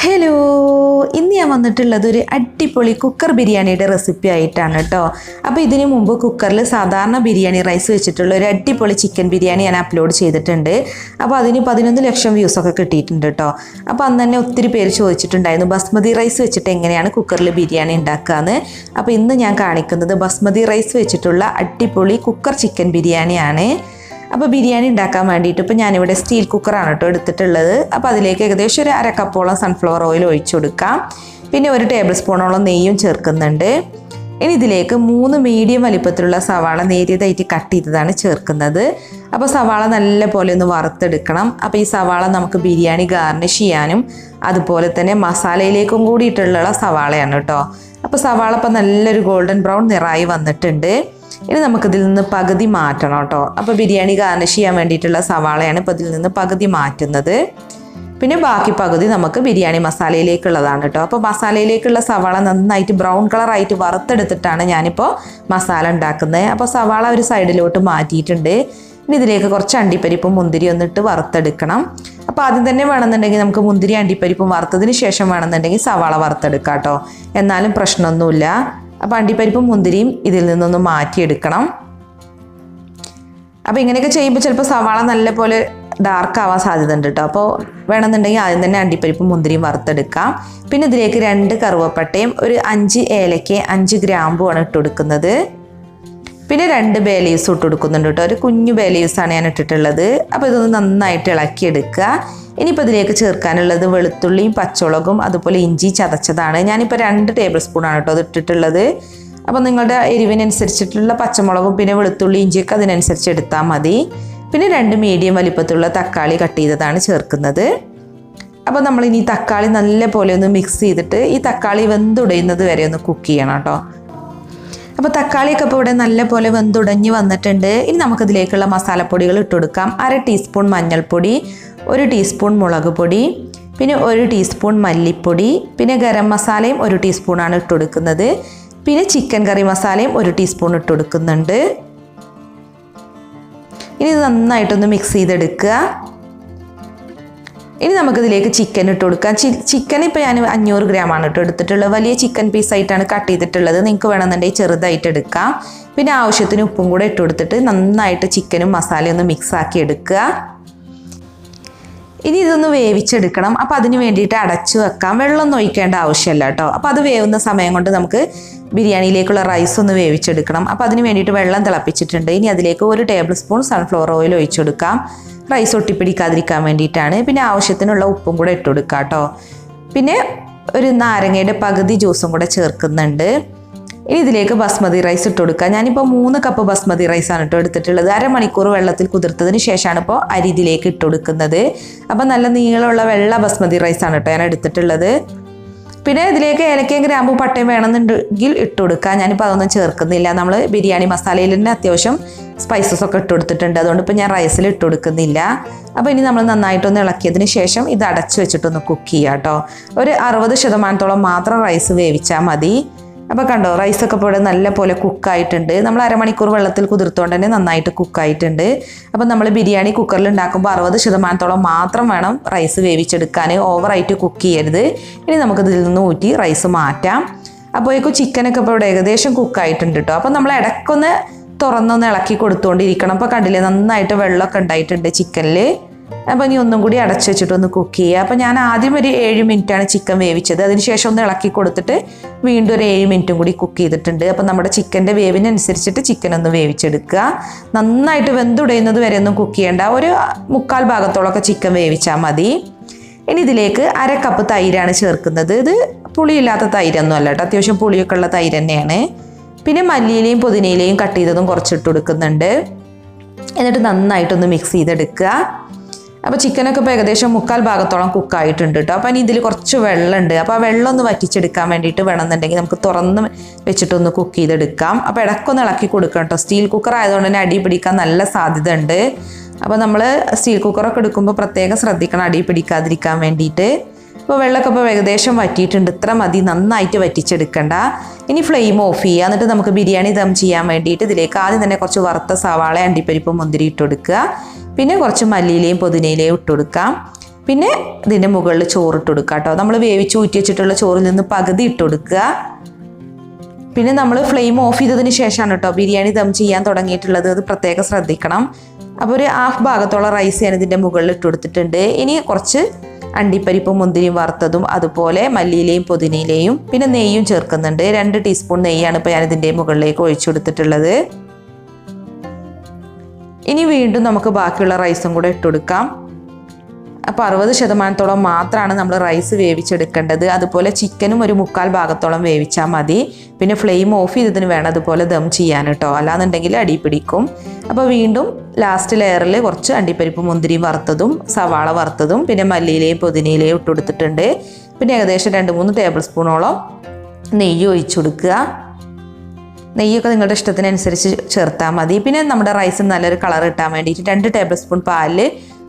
Hello, ഇന്ന് ഞാൻ വന്നിട്ടുള്ളത് ഒരു അടിപൊളി കുക്കർ ബിരിയാണിയുടെ റെസിപ്പി ആയിട്ടാണ് കേട്ടോ. അപ്പോൾ ഇതിനു മുമ്പ് കുക്കറിൽ സാധാരണ ബിരിയാണി റൈസ് വെച്ചിട്ടുള്ള ഒരു അടിപൊളി ചിക്കൻ ബിരിയാണി ഞാൻ അപ്ലോഡ് ചെയ്തിട്ടുണ്ട്. അപ്പോൾ അതിന് 11 ലക്ഷം വ്യൂസൊക്കെ കിട്ടിയിട്ടുണ്ട് കേട്ടോ. അപ്പോൾ അന്ന് തന്നെ ഒത്തിരി പേര് ചോദിച്ചിട്ടുണ്ടായിരുന്നു ബസ്മതി റൈസ് വെച്ചിട്ട് എങ്ങനെയാണ് കുക്കറിൽ ബിരിയാണി ഉണ്ടാക്കുകയെന്ന്. അപ്പോൾ ഇന്ന് ഞാൻ കാണിക്കുന്നത് ബസ്മതി റൈസ് വെച്ചിട്ടുള്ള അടിപൊളി കുക്കർ ചിക്കൻ ബിരിയാണിയാണ്. അപ്പോൾ ബിരിയാണി ഉണ്ടാക്കാൻ വേണ്ടിയിട്ട് ഇപ്പോൾ ഞാനിവിടെ സ്റ്റീൽ കുക്കറാണ് കേട്ടോ എടുത്തിട്ടുള്ളത്. അപ്പോൾ അതിലേക്ക് ഏകദേശം ഒരു 1/2 കപ്പോളം സൺഫ്ലവർ ഓയിൽ ഒഴിച്ചു കൊടുക്കാം. പിന്നെ 1 ടേബിൾ സ്പൂണോളം നെയ്യും ചേർക്കുന്നുണ്ട്. ഇനി ഇതിലേക്ക് 3 മീഡിയം വലിപ്പത്തിലുള്ള സവാള നേരിയതായിട്ട് കട്ട് ചെയ്തതാണ് ചേർക്കുന്നത്. അപ്പോൾ സവാള നല്ല പോലെ ഒന്ന് വറുത്തെടുക്കണം. അപ്പോൾ ഈ സവാള നമുക്ക് ബിരിയാണി ഗാർണിഷ് ചെയ്യാനും അതുപോലെ തന്നെ മസാലയിലേക്കും കൂടിയിട്ടുള്ള സവാളയാണ് കേട്ടോ. അപ്പോൾ സവാള ഇപ്പോൾ നല്ലൊരു ഗോൾഡൻ ബ്രൗൺ നിറായി വന്നിട്ടുണ്ട്. ഇനി നമുക്കിതിൽ നിന്ന് പകുതി മാറ്റണം കേട്ടോ. അപ്പോൾ ബിരിയാണി ഗാർണിഷ് ചെയ്യാൻ വേണ്ടിയിട്ടുള്ള സവാളയാണ് ഇപ്പോൾ ഇതിൽ നിന്ന് പകുതി മാറ്റുന്നത്. പിന്നെ ബാക്കി പകുതി നമുക്ക് ബിരിയാണി മസാലയിലേക്കുള്ളതാണ് കേട്ടോ. അപ്പോൾ മസാലയിലേക്കുള്ള സവാള നന്നായിട്ട് ബ്രൗൺ കളറായിട്ട് വറുത്തെടുത്തിട്ടാണ് ഞാനിപ്പോൾ മസാല ഉണ്ടാക്കുന്നത്. അപ്പോൾ സവാള ഒരു സൈഡിലോട്ട് മാറ്റിയിട്ടുണ്ട്. ഇനി ഇതിലേക്ക് കുറച്ച് അണ്ടിപ്പരിപ്പും മുന്തിരി ഒന്നിട്ട് വറുത്തെടുക്കണം. അപ്പോൾ ആദ്യം തന്നെ വേണമെന്നുണ്ടെങ്കിൽ നമുക്ക് മുന്തിരി അണ്ടിപ്പരിപ്പും വറുത്തതിന് ശേഷം വേണമെന്നുണ്ടെങ്കിൽ സവാള വറുത്തെടുക്കാം കേട്ടോ. എന്നാലും പ്രശ്നമൊന്നുമില്ല. അപ്പോൾ അണ്ടിപ്പരിപ്പും മുന്തിരിയും ഇതിൽ നിന്നൊന്ന് മാറ്റിയെടുക്കണം. അപ്പോൾ ഇങ്ങനെയൊക്കെ ചെയ്യുമ്പോൾ ചിലപ്പോൾ സവാള നല്ല പോലെ ഡാർക്ക് ആവാൻ സാധ്യത ഉണ്ട് കേട്ടോ. അപ്പോൾ വേണമെന്നുണ്ടെങ്കിൽ ആദ്യം തന്നെ അണ്ടിപ്പരിപ്പും മുന്തിരിയും വറുത്തെടുക്കാം. പിന്നെ ഇതിലേക്ക് 2 കറുവപ്പട്ടയും ഒരു 5 ഏലക്ക 5 ഗ്രാമ്പുമാണ് ഇട്ട് കൊടുക്കുന്നത്. പിന്നെ 2 ബേ ലീവ്സ് ഇട്ട് കൊടുക്കുന്നുണ്ട് കേട്ടോ. ഒരു കുഞ്ഞു ബേ ലീവ്സാണ് ഞാൻ ഇട്ടിട്ടുള്ളത്. അപ്പോൾ ഇതൊന്ന് നന്നായിട്ട് ഇളക്കിയെടുക്കുക. ഇനിയിപ്പോൾ ഇതിലേക്ക് ചേർക്കാനുള്ളത് വെളുത്തുള്ളിയും പച്ചമുളകും അതുപോലെ ഇഞ്ചി ചതച്ചതാണ്. ഞാനിപ്പോൾ 2 ടേബിൾ സ്പൂണാണ് കേട്ടോ അത് ഇട്ടിട്ടുള്ളത്. അപ്പോൾ നിങ്ങളുടെ എരിവിനനുസരിച്ചിട്ടുള്ള പച്ചമുളകും പിന്നെ വെളുത്തുള്ളി ഇഞ്ചിയൊക്കെ അതിനനുസരിച്ച് എടുത്താൽ മതി. പിന്നെ 2 മീഡിയം വലിപ്പത്തിലുള്ള തക്കാളി കട്ട് ചെയ്തതാണ് ചേർക്കുന്നത്. അപ്പോൾ നമ്മളിനി തക്കാളി നല്ല പോലെ ഒന്ന് മിക്സ് ചെയ്തിട്ട് ഈ തക്കാളി വെന്തുടയുന്നത് വരെ ഒന്ന് കുക്ക് ചെയ്യണം കേട്ടോ. അപ്പോൾ തക്കാളിയൊക്കെ ഇപ്പോൾ ഇവിടെ നല്ല പോലെ വെന്തുടഞ്ഞ് വന്നിട്ടുണ്ട്. ഇനി നമുക്കിതിലേക്കുള്ള മസാലപ്പൊടികൾ ഇട്ട് കൊടുക്കാം. 1/2 ടീസ്പൂൺ മഞ്ഞൾപ്പൊടി, 1 ടീസ്പൂൺ മുളക് പൊടി, പിന്നെ 1 ടീസ്പൂൺ മല്ലിപ്പൊടി, പിന്നെ ഗരം മസാലയും 1 ടീസ്പൂണാണ് ഇട്ട് കൊടുക്കുന്നത്. പിന്നെ ചിക്കൻ കറി മസാലയും 1 ടീസ്പൂൺ ഇട്ട് കൊടുക്കുന്നുണ്ട്. ഇനി ഇത് നന്നായിട്ടൊന്ന് മിക്സ് ചെയ്തെടുക്കുക. ഇനി നമുക്കിതിലേക്ക് ചിക്കൻ ഇട്ട് കൊടുക്കാം. ചിക്കൻ ഇപ്പോൾ ഞാൻ 500 ഗ്രാമാണ് കേട്ടോ എടുത്തിട്ടുള്ളത്. വലിയ ചിക്കൻ പീസായിട്ടാണ് കട്ട് ചെയ്തിട്ടുള്ളത്. നിങ്ങൾക്ക് വേണമെന്നുണ്ടെങ്കിൽ ചെറുതായിട്ട് എടുക്കാം. പിന്നെ ആവശ്യത്തിന് ഉപ്പും കൂടെ ഇട്ട് കൊടുത്തിട്ട് നന്നായിട്ട് ചിക്കനും മസാലയും ഒന്ന് മിക്സ് ആക്കി എടുക്കുക. ഇനി ഇതൊന്ന് വേവിച്ചെടുക്കണം. അപ്പോൾ അതിന് വേണ്ടിയിട്ട് അടച്ചു വെക്കാം. വെള്ളമൊന്നും ഒഴിക്കേണ്ട ആവശ്യമില്ല കേട്ടോ. അപ്പോൾ അത് വേവുന്ന സമയം കൊണ്ട് നമുക്ക് ബിരിയാണിയിലേക്കുള്ള റൈസ് ഒന്ന് വേവിച്ചെടുക്കണം. അപ്പോൾ അതിന് വേണ്ടിയിട്ട് വെള്ളം തിളപ്പിച്ചിട്ടുണ്ട്. ഇനി അതിലേക്ക് 1 ടേബിൾ സ്പൂൺ സൺഫ്ലവർ ഓയിൽ ഒഴിച്ചെടുക്കാം. റൈസ് ഒട്ടിപ്പിടിക്കാതിരിക്കാൻ വേണ്ടിയിട്ടാണ്. പിന്നെ ആവശ്യത്തിനുള്ള ഉപ്പും കൂടെ ഇട്ട് കൊടുക്കാം കേട്ടോ. പിന്നെ ഒരു നാരങ്ങയുടെ പകുതി ജ്യൂസും കൂടെ ചേർക്കുന്നുണ്ട്. ഇനി ഇതിലേക്ക് ബസ്മതി റൈസ് ഇട്ട് കൊടുക്കുക. ഞാനിപ്പോൾ 3 കപ്പ് ബസ്മതി റൈസാണ് കേട്ടോ എടുത്തിട്ടുള്ളത്. 1/2 മണിക്കൂർ വെള്ളത്തിൽ കുതിർത്തതിന് ശേഷമാണ് ഇപ്പോൾ അരി ഇതിലേക്ക് ഇട്ട് കൊടുക്കുന്നത്. അപ്പോൾ നല്ല നീളമുള്ള വെള്ള ബസ്മതി റൈസാണ് കേട്ടോ ഞാൻ എടുത്തിട്ടുള്ളത്. പിന്നെ ഇതിലേക്ക് ഏലക്കയും ഗ്രാമ്പും പട്ടയും വേണമെന്നുണ്ടെങ്കിൽ ഇട്ട് കൊടുക്കുക. ഞാനിപ്പോൾ അതൊന്നും ചേർക്കുന്നില്ല. നമ്മൾ ബിരിയാണി മസാലയിൽ തന്നെ അത്യാവശ്യം സ്പൈസസ് ഒക്കെ ഇട്ട് കൊടുത്തിട്ടുണ്ട്. അതുകൊണ്ട് ഇപ്പോൾ ഞാൻ റൈസിൽ ഇട്ട് കൊടുക്കുന്നില്ല. അപ്പോൾ ഇനി നമ്മൾ നന്നായിട്ടൊന്ന് ഇളക്കിയതിന് ശേഷം ഇത് അടച്ചു വെച്ചിട്ടൊന്ന് കുക്ക് ചെയ്യുക കേട്ടോ. ഒരു 60% മാത്രം റൈസ് വേവിച്ചാൽ മതി. അപ്പോൾ കണ്ടോ റൈസൊക്കെ ഇപ്പോൾ ഇവിടെ നല്ല പോലെ കുക്കായിട്ടുണ്ട്. നമ്മൾ 1/2 മണിക്കൂർ വെള്ളത്തിൽ കുതിർത്തുകൊണ്ട് തന്നെ നന്നായിട്ട് കുക്കായിട്ടുണ്ട്. അപ്പോൾ നമ്മൾ ബിരിയാണി കുക്കറിൽ ഉണ്ടാക്കുമ്പോൾ 60% മാത്രം വേണം റൈസ് വേവിച്ചെടുക്കാൻ. ഓവറായിട്ട് കുക്ക് ചെയ്യരുത്. ഇനി നമുക്കിതിൽ നിന്ന് ഊറ്റി റൈസ് മാറ്റാം. അപ്പോഴേക്കും ചിക്കനൊക്കെ ഇപ്പോൾ ഇവിടെ ഏകദേശം കുക്കായിട്ടുണ്ട് കേട്ടോ. അപ്പോൾ നമ്മൾ ഇടയ്ക്കൊന്ന് തുറന്നൊന്ന് ഇളക്കി കൊടുത്തുകൊണ്ടിരിക്കണം. അപ്പോൾ കണ്ടില്ലേ നന്നായിട്ട് വെള്ളമൊക്കെ ഉണ്ടായിട്ടുണ്ട് ചിക്കനിൽ. അപ്പോൾ ഇനി ഒന്നും കൂടി അടച്ചു വെച്ചിട്ടൊന്ന് കുക്ക് ചെയ്യുക. അപ്പോൾ ഞാൻ ആദ്യം ഒരു 7 മിനിറ്റാണ് ചിക്കൻ വേവിച്ചത്. അതിനുശേഷം ഒന്ന് ഇളക്കി കൊടുത്തിട്ട് വീണ്ടും ഒരു 7 മിനിറ്റും കൂടി കുക്ക് ചെയ്തിട്ടുണ്ട്. അപ്പോൾ നമ്മുടെ ചിക്കൻ്റെ വേവിനനുസരിച്ചിട്ട് ചിക്കൻ ഒന്ന് വേവിച്ചെടുക്കുക. നന്നായിട്ട് വെന്തുടയുന്നത് വരെ ഒന്നും കുക്ക് ചെയ്യേണ്ട. ഒരു 1/4 ഭാഗത്തോളമൊക്കെ ചിക്കൻ വേവിച്ചാൽ മതി. ഇനി ഇതിലേക്ക് 1/2 കപ്പ് തൈരാണ് ചേർക്കുന്നത്. ഇത് പുളിയില്ലാത്ത തൈരൊന്നും അല്ല കേട്ടോ. അത്യാവശ്യം പുളിയൊക്കെ ഉള്ള തൈര് തന്നെയാണ്. പിന്നെ മല്ലിയിലയും പുതിനയിലയും കട്ട് ചെയ്തതും കുറച്ചിട്ട് കൊടുക്കുന്നുണ്ട്. എന്നിട്ട് നന്നായിട്ടൊന്ന് മിക്സ് ചെയ്തെടുക്കുക. അപ്പോൾ ചിക്കനൊക്കെ ഇപ്പോൾ ഏകദേശം 1/4 ഭാഗത്തോളം കുക്കായിട്ടുണ്ട് കേട്ടോ. അപ്പോൾ ഇനി ഇതിൽ കുറച്ച് വെള്ളമുണ്ട്. അപ്പോൾ ആ വെള്ളം ഒന്ന് വറ്റിച്ചെടുക്കാൻ വേണ്ടിയിട്ട് വേണമെന്നുണ്ടെങ്കിൽ നമുക്ക് തുറന്ന് വെച്ചിട്ടൊന്ന് കുക്ക് ചെയ്തെടുക്കാം. അപ്പോൾ ഇടയ്ക്കൊന്ന് ഇളക്കി കൊടുക്കണം കേട്ടോ. സ്റ്റീൽ കുക്കർ ആയതുകൊണ്ട് തന്നെ അടി പിടിക്കാൻ നല്ല സാധ്യത ഉണ്ട്. അപ്പോൾ നമ്മൾ സ്റ്റീൽ കുക്കറൊക്കെ എടുക്കുമ്പോൾ പ്രത്യേകം ശ്രദ്ധിക്കണം അടി പിടിക്കാതിരിക്കാൻ വേണ്ടിയിട്ട്. അപ്പോൾ വെള്ളമൊക്കെ ഇപ്പോൾ ഏകദേശം വറ്റിയിട്ടുണ്ട്. ഇത്ര മതി, നന്നായിട്ട് വറ്റിച്ചെടുക്കണ്ട. ഇനി ഫ്ലെയിം ഓഫ് ചെയ്യുക. എന്നിട്ട് നമുക്ക് ബിരിയാണി ദം ചെയ്യാൻ വേണ്ടിയിട്ട് ഇതിലേക്ക് ആദ്യം തന്നെ കുറച്ച് വറുത്ത സവാള അണ്ടിപ്പരിപ്പ് മുന്തിരി ഇട്ട് കൊടുക്കുക. പിന്നെ കുറച്ച് മല്ലിയിലയും പുതിനയിലയും ഇട്ട് കൊടുക്കാം. പിന്നെ ഇതിൻ്റെ മുകളിൽ ചോറിട്ട് കൊടുക്കുക കേട്ടോ. നമ്മൾ വേവിച്ച് ഊറ്റി വെച്ചിട്ടുള്ള ചോറിൽ നിന്ന് പകുതി ഇട്ട് കൊടുക്കുക. പിന്നെ നമ്മൾ ഫ്ലെയിം ഓഫ് ചെയ്തതിന് ശേഷമാണ് കേട്ടോ ബിരിയാണി ദം ചെയ്യാൻ തുടങ്ങിയിട്ടുള്ളത്. അത് പ്രത്യേകം ശ്രദ്ധിക്കണം. അപ്പോൾ ഒരു ഹാഫ് ഭാഗത്തോളം റൈസ് ഞാൻ ഇതിൻ്റെ മുകളിൽ ഇട്ട് കൊടുത്തിട്ടുണ്ട്. ഇനി കുറച്ച് അണ്ടിപ്പരിപ്പും മുന്തിരിയും വറുത്തതും അതുപോലെ മല്ലിയിലയും പുതിനയിലയും പിന്നെ നെയ്യും ചേർക്കുന്നുണ്ട്. 2 ടീസ്പൂൺ നെയ്യാണ് ഇപ്പോൾ ഞാൻ ഇതിൻ്റെ മുകളിലേക്ക് ഒഴിച്ചു കൊടുത്തിട്ടുള്ളത്. ഇനി വീണ്ടും നമുക്ക് ബാക്കിയുള്ള റൈസും കൂടെ ഇട്ട് കൊടുക്കാം. അപ്പോൾ 60% മാത്രമാണ് നമ്മൾ റൈസ് വേവിച്ചെടുക്കേണ്ടത്. അതുപോലെ ചിക്കനും ഒരു 3/4 ഭാഗത്തോളം വേവിച്ചാൽ മതി. പിന്നെ ഫ്ലെയിം ഓഫ് ചെയ്തതിന് വേണം അതുപോലെ ദം ചെയ്യാൻ കേട്ടോ, അല്ലാന്നുണ്ടെങ്കിൽ അടി പിടിക്കും. അപ്പോൾ വീണ്ടും ലാസ്റ്റ് ലെയറിൽ കുറച്ച് അണ്ടിപ്പരിപ്പ് മുന്തിരിയും വറുത്തതും സവാള വറുത്തതും പിന്നെ മല്ലിയിലയും പുതിനയിലയും ഇട്ട് കൊടുത്തിട്ടുണ്ട്. പിന്നെ ഏകദേശം 2-3 ടേബിൾ സ്പൂണോളം നെയ്യ് ഒഴിച്ചു കൊടുക്കുക. നെയ്യൊക്കെ നിങ്ങളുടെ ഇഷ്ടത്തിനനുസരിച്ച് ചേർത്താൽ മതി. പിന്നെ നമ്മുടെ റൈസിന് നല്ലൊരു കളർ കിട്ടാൻ വേണ്ടിയിട്ട് 2 ടേബിൾ സ്പൂൺ പാലിൽ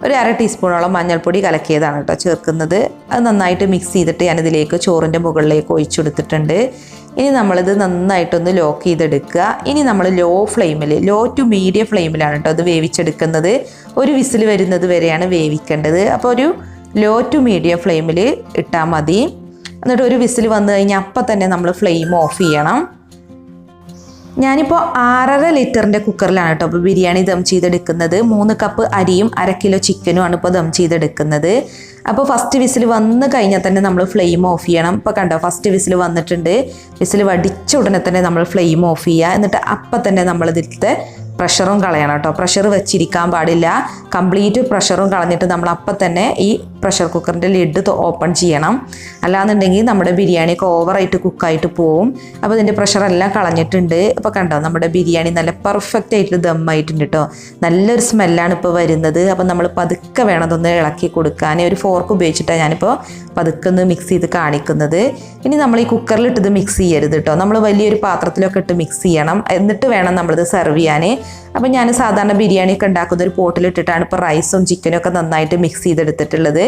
ഒരു 1/2 ടീസ്പൂണോളം മഞ്ഞൾപ്പൊടി കലക്കിയതാണ് കേട്ടോ ചേർക്കുന്നത്. അത് നന്നായിട്ട് മിക്സ് ചെയ്തിട്ട് ഞാനിതിലേക്ക് ചോറിൻ്റെ മുകളിലേക്ക് ഒഴിച്ചെടുത്തിട്ടുണ്ട്. ഇനി നമ്മളിത് നന്നായിട്ടൊന്ന് ലോക്ക് ചെയ്തെടുക്കുക. ഇനി നമ്മൾ ലോ ടു മീഡിയം ഫ്ലെയിമിലാണ് കേട്ടോ അത് വേവിച്ചെടുക്കുന്നത്. ഒരു വിസിൽ വരുന്നത് വരെയാണ് വേവിക്കേണ്ടത്. അപ്പോൾ ഒരു ലോ ടു മീഡിയം ഫ്ലെയിമിൽ ഇട്ടാൽ മതി. എന്നിട്ട് ഒരു വിസിൽ വന്നു കഴിഞ്ഞാൽ അപ്പം തന്നെ നമ്മൾ ഫ്ലെയിം ഓഫ് ചെയ്യണം. ഞാനിപ്പോൾ 6.5 ലിറ്ററിൻ്റെ കുക്കറിലാണ് കേട്ടോ ഇപ്പോൾ ബിരിയാണി ദം ചെയ്തെടുക്കുന്നത്. 3 കപ്പ് അരിയും 1/2 കിലോ ചിക്കനും ആണ് ഇപ്പോൾ ദം ചെയ്തെടുക്കുന്നത്. അപ്പോൾ ഫസ്റ്റ് വിസിൽ വന്ന് കഴിഞ്ഞാൽ തന്നെ നമ്മൾ ഫ്ലെയിം ഓഫ് ചെയ്യണം. ഇപ്പോൾ കണ്ടോ ഫസ്റ്റ് വിസിൽ വന്നിട്ടുണ്ട്. വിസിൽ വടിച്ച ഉടനെ തന്നെ നമ്മൾ ഫ്ലെയിം ഓഫ് ചെയ്യുക. എന്നിട്ട് അപ്പം തന്നെ നമ്മൾ ഇതിലത്തെ പ്രഷറും കളയണം കേട്ടോ. പ്രഷർ വെച്ചിരിക്കാൻ പാടില്ല. കംപ്ലീറ്റ് പ്രഷറും കളഞ്ഞിട്ട് നമ്മൾ അപ്പം തന്നെ ഈ പ്രഷർ കുക്കറിൻ്റെ ലിഡ് ഓപ്പൺ ചെയ്യണം. അല്ലാന്നുണ്ടെങ്കിൽ നമ്മുടെ ബിരിയാണിയൊക്കെ ഓവറായിട്ട് കുക്കായിട്ട് പോവും. അപ്പോൾ ഇതിൻ്റെ പ്രഷറെല്ലാം കളഞ്ഞിട്ടുണ്ട്. ഇപ്പോൾ കണ്ടോ നമ്മുടെ ബിരിയാണി നല്ല പെർഫെക്റ്റ് ആയിട്ട് ദമ്മായിട്ടുണ്ട് കേട്ടോ. നല്ലൊരു സ്മെല്ലാണ് ഇപ്പോൾ വരുന്നത്. അപ്പോൾ നമ്മൾ പതുക്കെ വേണം അതൊന്ന് ഇളക്കി കൊടുക്കാൻ. ഒരു ഫോർക്ക് ഉപയോഗിച്ചിട്ടാണ് ഞാനിപ്പോൾ പതുക്കെ ഒന്ന് മിക്സ് ചെയ്ത് കാണിക്കുന്നത്. ഇനി നമ്മൾ ഈ കുക്കറിലിട്ട് ഇത് മിക്സ് ചെയ്യരുത് കേട്ടോ. നമ്മൾ വലിയൊരു പാത്രത്തിലൊക്കെ ഇട്ട് മിക്സ് ചെയ്യണം. എന്നിട്ട് വേണം നമ്മളിത് സെർവ് ചെയ്യാൻ. അപ്പോൾ ഞാൻ സാധാരണ ബിരിയാണിയൊക്കെ ഉണ്ടാക്കുന്ന ഒരു പോട്ടിലിട്ടിട്ടാണ് ഇപ്പോൾ റൈസും ചിക്കനും ഒക്കെ നന്നായിട്ട് മിക്സ് ചെയ്തെടുത്തിട്ടുള്ളത്.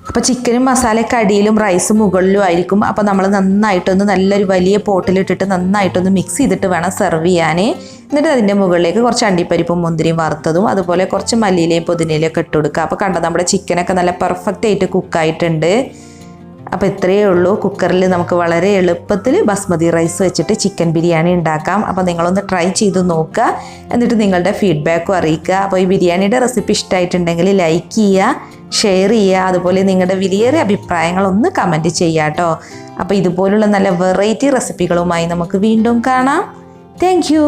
അപ്പോൾ ചിക്കനും മസാലയൊക്കെ അടിയിലും റൈസും മുകളിലും ആയിരിക്കും. അപ്പോൾ നമ്മൾ നന്നായിട്ടൊന്ന് നല്ലൊരു വലിയ പോട്ടിലിട്ടിട്ട് നന്നായിട്ടൊന്ന് മിക്സ് ചെയ്തിട്ട് വേണം സെർവ് ചെയ്യാൻ. എന്നിട്ട് അതിൻ്റെ മുകളിലേക്ക് കുറച്ച് അണ്ടിപ്പരിപ്പും മുന്തിരിയും വറുത്തതും അതുപോലെ കുറച്ച് മല്ലിയിലയും പുതിനയിലയും ഒക്കെ ഇട്ട് കൊടുക്കുക. അപ്പോൾ കണ്ടോ നമ്മുടെ ചിക്കനൊക്കെ നല്ല പെർഫെക്റ്റ് ആയിട്ട് കുക്കായിട്ടുണ്ട്. അപ്പോൾ ഇത്രയേ ഉള്ളൂ. കുക്കറിൽ നമുക്ക് വളരെ എളുപ്പത്തിൽ ബസ്മതി റൈസ് വെച്ചിട്ട് ചിക്കൻ ബിരിയാണി ഉണ്ടാക്കാം. അപ്പോൾ നിങ്ങളൊന്ന് ട്രൈ ചെയ്ത് നോക്കുക. എന്നിട്ട് നിങ്ങളുടെ ഫീഡ്ബാക്കും അറിയിക്കുക. അപ്പോൾ ഈ ബിരിയാണിയുടെ റെസിപ്പി ഇഷ്ടമായിട്ടുണ്ടെങ്കിൽ ലൈക്ക് ചെയ്യുക, ഷെയർ ചെയ്യുക. അതുപോലെ നിങ്ങളുടെ വിലയേറിയ അഭിപ്രായങ്ങളൊന്ന് കമൻറ്റ് ചെയ്യുക കേട്ടോ. അപ്പോൾ ഇതുപോലുള്ള നല്ല വെറൈറ്റി റെസിപ്പികളുമായി നമുക്ക് വീണ്ടും കാണാം. Thank you.